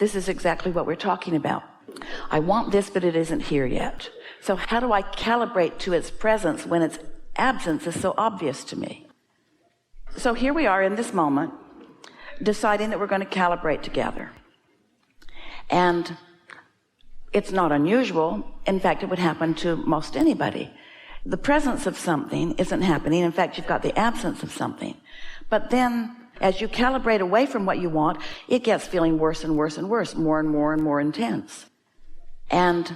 This is exactly what we're talking about. I want this, but it isn't here yet. So how do I calibrate to its presence when its absence is so obvious to me? So here we are in this moment, deciding that we're going to calibrate together. And it's not unusual. In fact, it would happen to most anybody. The presence of something isn't happening. In fact, you've got the absence of something. But then as you calibrate away from what you want, it gets feeling worse and worse and worse, more and more and more intense. And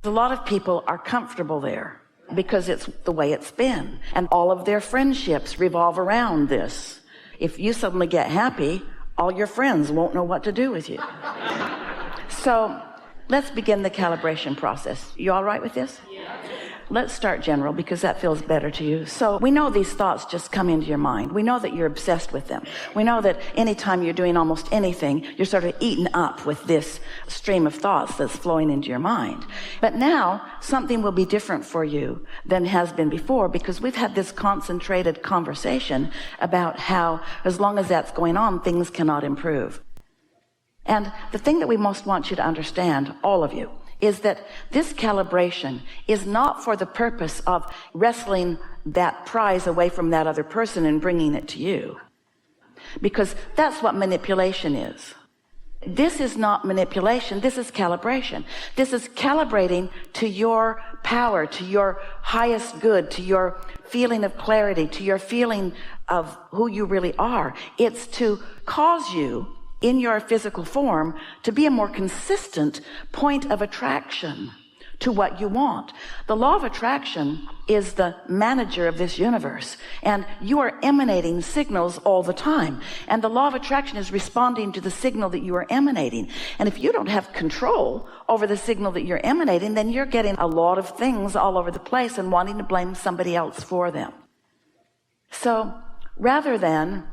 a lot of people are comfortable there because it's the way it's been. And all of their friendships revolve around this. If you suddenly get happy, all your friends won't know what to do with you. So let's begin the calibration process. You all right with this? Yeah. Let's start general, because that feels better to you. So we know these thoughts just come into your mind. We know that you're obsessed with them. We know that anytime you're doing almost anything, you're sort of eaten up with this stream of thoughts that's flowing into your mind. But now something will be different for you than has been before, because we've had this concentrated conversation about how, as long as that's going on, things cannot improve. And the thing that we most want you to understand, all of you, is that this calibration is not for the purpose of wrestling that prize away from that other person and bringing it to you. Because that's what manipulation is. This is not manipulation. This is calibration. This is calibrating to your power, to your highest good, to your feeling of clarity, to your feeling of who you really are. It's to cause you in your physical form to be a more consistent point of attraction to what you want. The law of attraction is the manager of this universe, and you are emanating signals all the time, and the law of attraction is responding to the signal that you are emanating. And if you don't have control over the signal that you're emanating, then you're getting a lot of things all over the place and wanting to blame somebody else for them. So rather than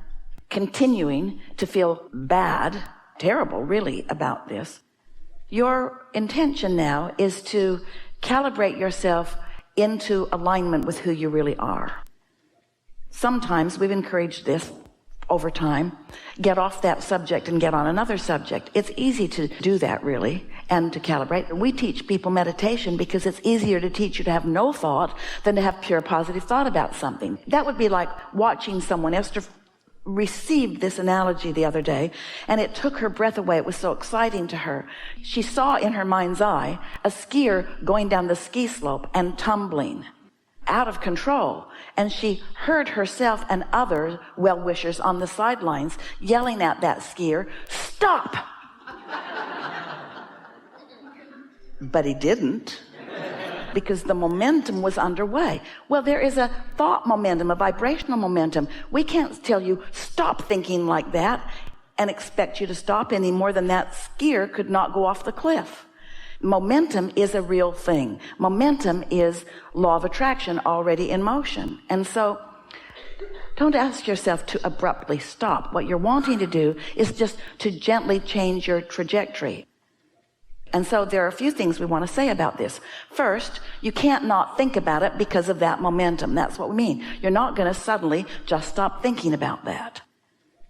continuing to feel bad, terrible really, about this, your intention now is to calibrate yourself into alignment with who you really are. Sometimes we've encouraged this over time. Get off that subject and get on another subject. It's easy to do that, really, and to calibrate. We teach people meditation because it's easier to teach you to have no thought than to have pure positive thought about something. That would be like watching someone. Esther received this analogy the other day, and it took her breath away. It was so exciting to her. She saw in her mind's eye a skier going down the ski slope and tumbling out of control, and she heard herself and other well-wishers on the sidelines yelling at that skier, "Stop!" But he didn't, because the momentum was underway. Well, there is a thought momentum, a vibrational momentum. We can't tell you, stop thinking like that, and expect you to stop any more than that skier could not go off the cliff. Momentum is a real thing. Momentum is law of attraction already in motion. And so don't ask yourself to abruptly stop. What you're wanting to do is just to gently change your trajectory. And so there are a few things we want to say about this. First, you can't not think about it because of that momentum. That's what we mean. You're not going to suddenly just stop thinking about that.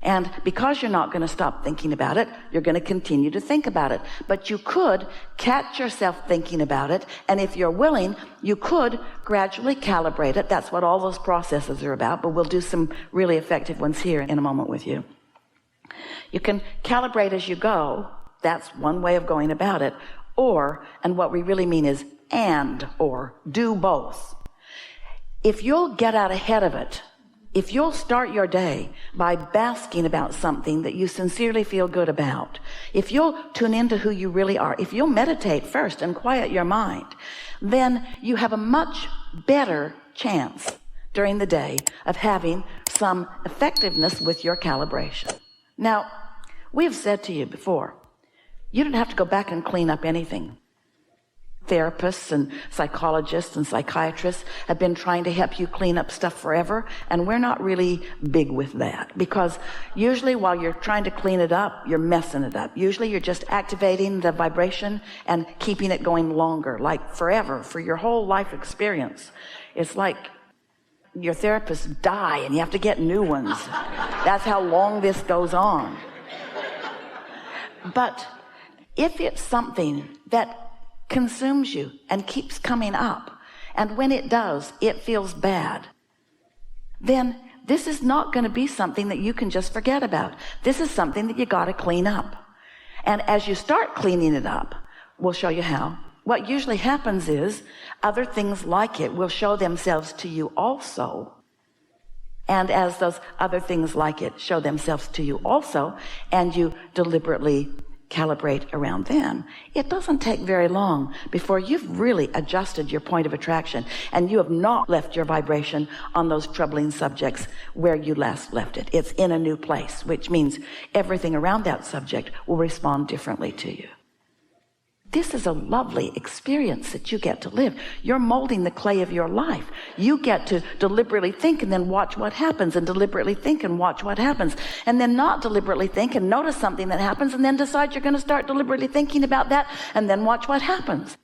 And because you're not going to stop thinking about it, you're going to continue to think about it. But you could catch yourself thinking about it, and if you're willing, you could gradually calibrate it. That's what all those processes are about, but we'll do some really effective ones here in a moment with you. You can calibrate as you go. That's one way of going about it. Or, and what we really mean is and, or do both. If you'll get out ahead of it, if you'll start your day by basking about something that you sincerely feel good about, if you'll tune into who you really are, if you'll meditate first and quiet your mind, then you have a much better chance during the day of having some effectiveness with your calibration. Now, we have said to you before, you don't have to go back and clean up anything. Therapists and psychologists and psychiatrists have been trying to help you clean up stuff forever, and we're not really big with that, because usually while you're trying to clean it up, you're messing it up. Usually you're just activating the vibration and keeping it going longer, like forever, for your whole life experience. It's like your therapists die and you have to get new ones. That's how long this goes on. But If it's something that consumes you and keeps coming up, and when it does, it feels bad, then this is not going to be something that you can just forget about. This is something that you got to clean up. And as you start cleaning it up, we'll show you how. What usually happens is other things like it will show themselves to you also. And as those other things like it show themselves to you also, and you deliberately calibrate around them, it doesn't take very long before you've really adjusted your point of attraction, and you have not left your vibration on those troubling subjects where you last left it. It's in a new place, which means everything around that subject will respond differently to you. This is a lovely experience that you get to live. You're molding the clay of your life. You get to deliberately think and then watch what happens, and deliberately think and watch what happens, and then not deliberately think and notice something that happens and then decide you're going to start deliberately thinking about that and then watch what happens.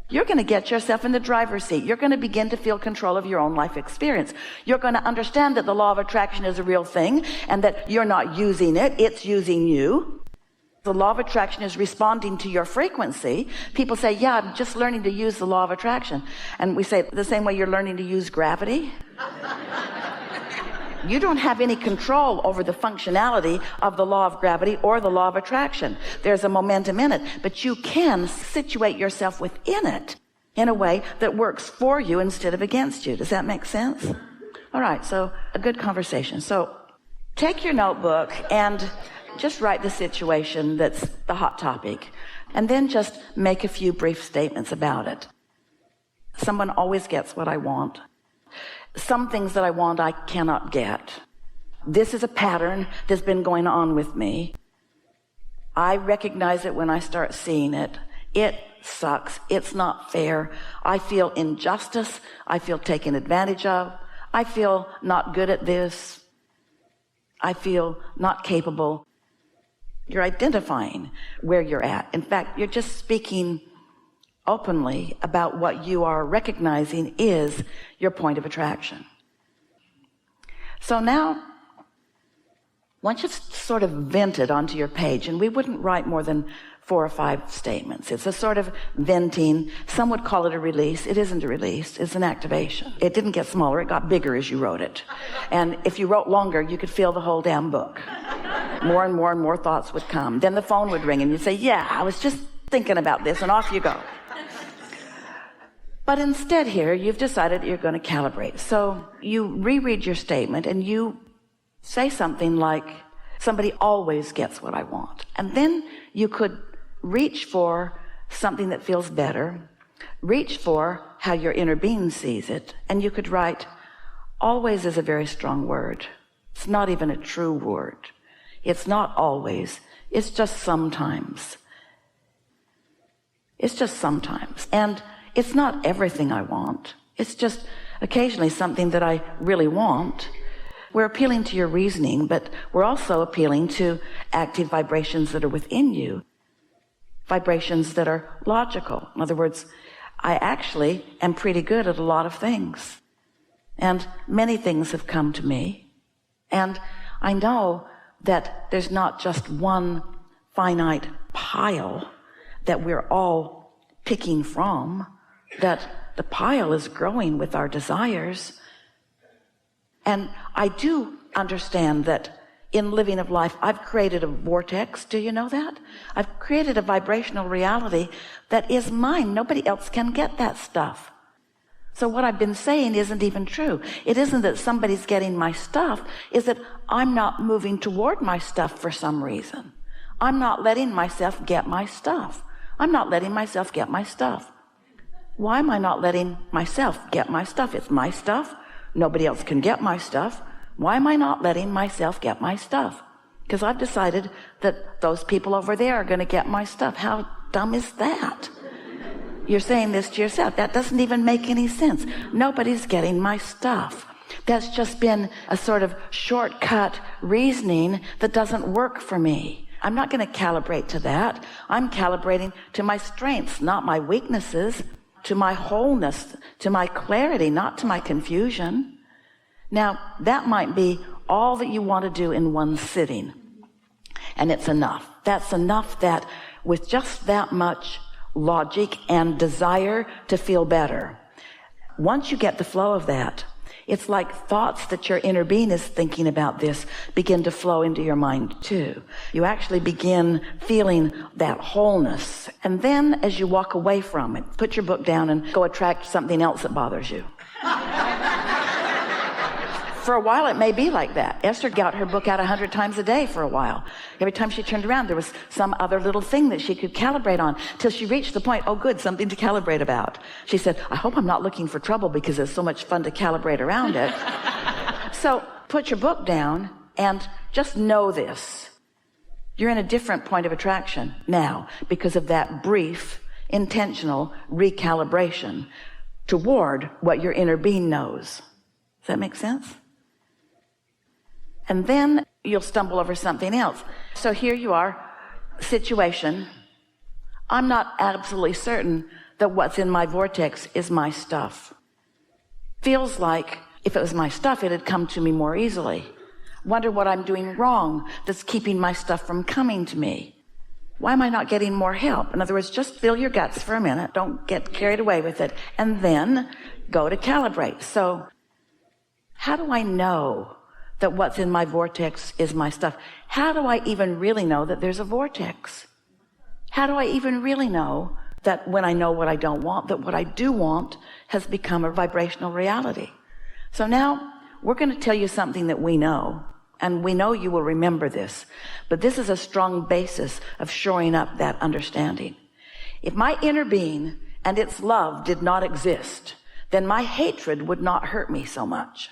You're going to get yourself in the driver's seat. You're going to begin to feel control of your own life experience. You're going to understand that the law of attraction is a real thing and that you're not using it, it's using you. The law of attraction is responding to your frequency. People say, yeah, I'm just learning to use the law of attraction. And we say, the same way you're learning to use gravity. You don't have any control over the functionality of the law of gravity or the law of attraction. There's a momentum in it, but you can situate yourself within it in a way that works for you instead of against you. Does that make sense? All right, so a good conversation. So take your notebook and just write the situation that's the hot topic, and then just make a few brief statements about it. Someone always gets what I want. Some things that I want I cannot get. This is a pattern that's been going on with me. I recognize it when I start seeing it. It sucks. It's not fair. I feel injustice. I feel taken advantage of. I feel not good at this. I feel not capable. You're identifying where you're at. In fact, you're just speaking openly about what you are recognizing is your point of attraction. So now, once you've sort of vented onto your page, and we wouldn't write more than 4 or 5 statements. It's a sort of venting. Some would call it a release. It isn't a release. It's an activation. It didn't get smaller. It got bigger as you wrote it. And if you wrote longer, you could fill the whole damn book. More and more and more thoughts would come. Then the phone would ring and you'd say, yeah, I was just thinking about this, and off you go. But instead here, you've decided you're going to calibrate. So you reread your statement and you say something like, somebody always gets what I want. And then you could reach for something that feels better, reach for how your inner being sees it, and you could write, always is a very strong word. It's not even a true word. It's not always. It's just sometimes. It's just sometimes. And it's not everything I want. It's just occasionally something that I really want. We're appealing to your reasoning, but we're also appealing to active vibrations that are within you. Vibrations that are logical. In other words, I actually am pretty good at a lot of things. And many things have come to me. And I know that there's not just one finite pile that we're all picking from, that the pile is growing with our desires. And I do understand that in living of life, I've created a vortex. Do you know that? I've created a vibrational reality that is mine. Nobody else can get that stuff. So what I've been saying isn't even true. It isn't that somebody's getting my stuff. It's that I'm not moving toward my stuff for some reason. I'm not letting myself get my stuff. I'm not letting myself get my stuff. Why am I not letting myself get my stuff? It's my stuff. Nobody else can get my stuff. Why am I not letting myself get my stuff? Because I've decided that those people over there are going to get my stuff. How dumb is that? You're saying this to yourself. That doesn't even make any sense. Nobody's getting my stuff. That's just been a sort of shortcut reasoning that doesn't work for me. I'm not going to calibrate to that. I'm calibrating to my strengths, not my weaknesses, to my wholeness, to my clarity, not to my confusion. Now, that might be all that you want to do in one sitting. And it's enough. That's enough that with just that much logic and desire to feel better. Once you get the flow of that, it's like thoughts that your inner being is thinking about this begin to flow into your mind too. You actually begin feeling that wholeness. And then as you walk away from it, put your book down and go attract something else that bothers you. For a while, it may be like that. Esther got her book out 100 times a day for a while. Every time she turned around, there was some other little thing that she could calibrate on till she reached the point, oh, good, something to calibrate about. She said, I hope I'm not looking for trouble because it's so much fun to calibrate around it. So put your book down and just know this. You're in a different point of attraction now because of that brief, intentional recalibration toward what your inner being knows. Does that make sense? And then you'll stumble over something else. So here you are, situation. I'm not absolutely certain that what's in my vortex is my stuff. Feels like if it was my stuff, it'd come to me more easily. Wonder what I'm doing wrong that's keeping my stuff from coming to me. Why am I not getting more help? In other words, just feel your guts for a minute. Don't get carried away with it. And then go to calibrate. So how do I know that what's in my vortex is my stuff? How do I even really know that there's a vortex? How do I even really know that when I know what I don't want, that what I do want has become a vibrational reality? So now we're going to tell you something that we know, and we know you will remember this, but this is a strong basis of shoring up that understanding. If my inner being and its love did not exist, then my hatred would not hurt me so much.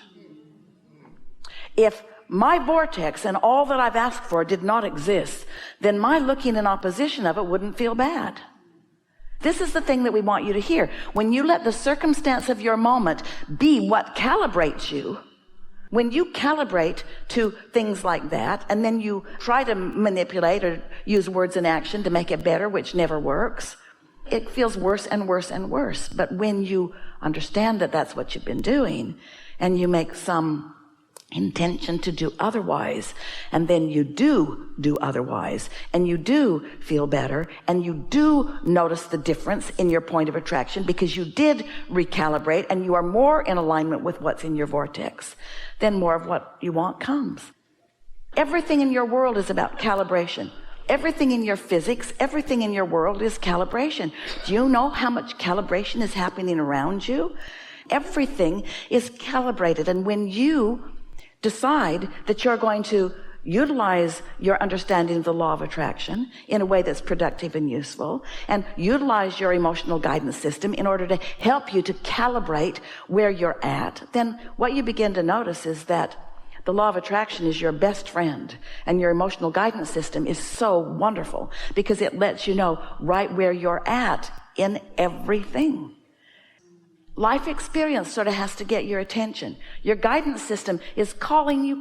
If my vortex and all that I've asked for did not exist, then my looking in opposition of it wouldn't feel bad. This is the thing that we want you to hear. When you let the circumstance of your moment be what calibrates you, when you calibrate to things like that, and then you try to manipulate or use words in action to make it better, which never works, it feels worse and worse and worse. But when you understand that that's what you've been doing, and you make some intention to do otherwise, and then you do otherwise, and you do feel better, and you do notice the difference in your point of attraction because you did recalibrate and you are more in alignment with what's in your vortex, then more of what you want comes. Everything in your world is about calibration. Everything in your physics, everything in your world is calibration. Do you know how much calibration is happening around you? Everything is calibrated, and when you decide that you're going to utilize your understanding of the law of attraction in a way that's productive and useful, and utilize your emotional guidance system in order to help you to calibrate where you're at, then what you begin to notice is that the law of attraction is your best friend, and your emotional guidance system is so wonderful because it lets you know right where you're at in everything. Life experience sort of has to get your attention. Your guidance system is calling you.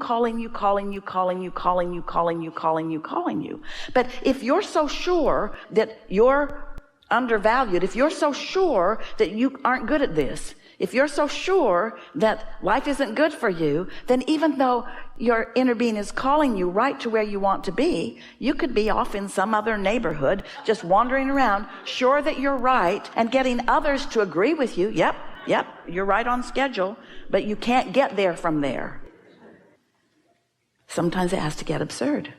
But if you're so sure that you're undervalued, if you're so sure that you aren't good at this, if you're so sure that life isn't good for you, then even though your inner being is calling you right to where you want to be, you could be off in some other neighborhood, just wandering around, sure that you're right, and getting others to agree with you. Yep, you're right on schedule, but you can't get there from there. Sometimes it has to get absurd.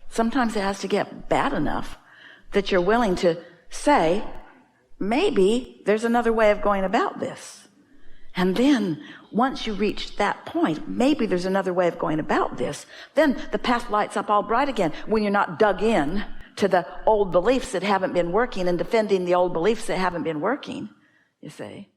Sometimes it has to get bad enough that you're willing to say, maybe there's another way of going about this. And then once you reach that point, maybe there's another way of going about this, then the path lights up all bright again when you're not dug in to the old beliefs that haven't been working and defending the old beliefs that haven't been working, you see.